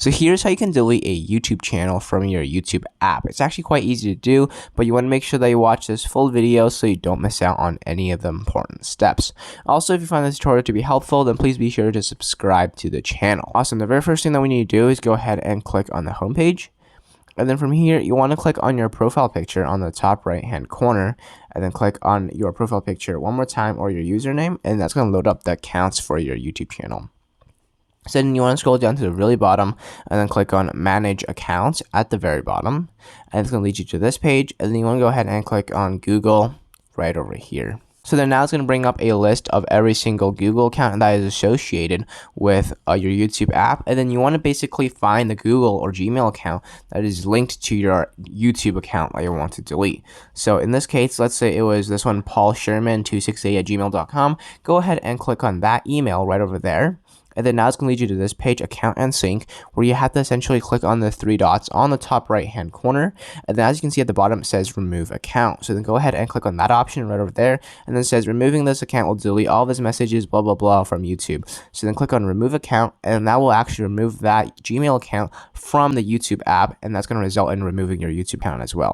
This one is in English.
So here's how you can delete a YouTube channel from your YouTube app. It's actually quite easy to do, but you want to make sure that you watch this full video so you don't miss out on any of the important steps. Also, if you find this tutorial to be helpful, then please be sure to subscribe to the channel. Awesome. The very first thing that we need to do is go ahead and click on the home page. And then from here, you want to click on your profile picture on the top right hand corner, and then click on your profile picture one more time, or your username, and that's going to load up the accounts for your YouTube channel. So then you want to scroll down to the really bottom and then click on manage accounts at the very bottom, and it's going to lead you to this page. And then you want to go ahead and click on Google right over here. So then now it's going to bring up a list of every single Google account that is associated with your YouTube app. And then you want to basically find the Google or Gmail account that is linked to your YouTube account that you want to delete. So in this case, let's say it was this one, paulsherman268@gmail.com. Go ahead and click on that email right over there. And then now it's going to lead you to this page, account and sync, where you have to essentially click on the three dots on the top right hand corner. And then as you can see at the bottom, it says remove account. So then go ahead and click on that option right over there. And then it says removing this account will delete all of his messages, blah, blah, blah from YouTube. So then click on remove account, and that will actually remove that Gmail account from the YouTube app. And that's going to result in removing your YouTube account as well.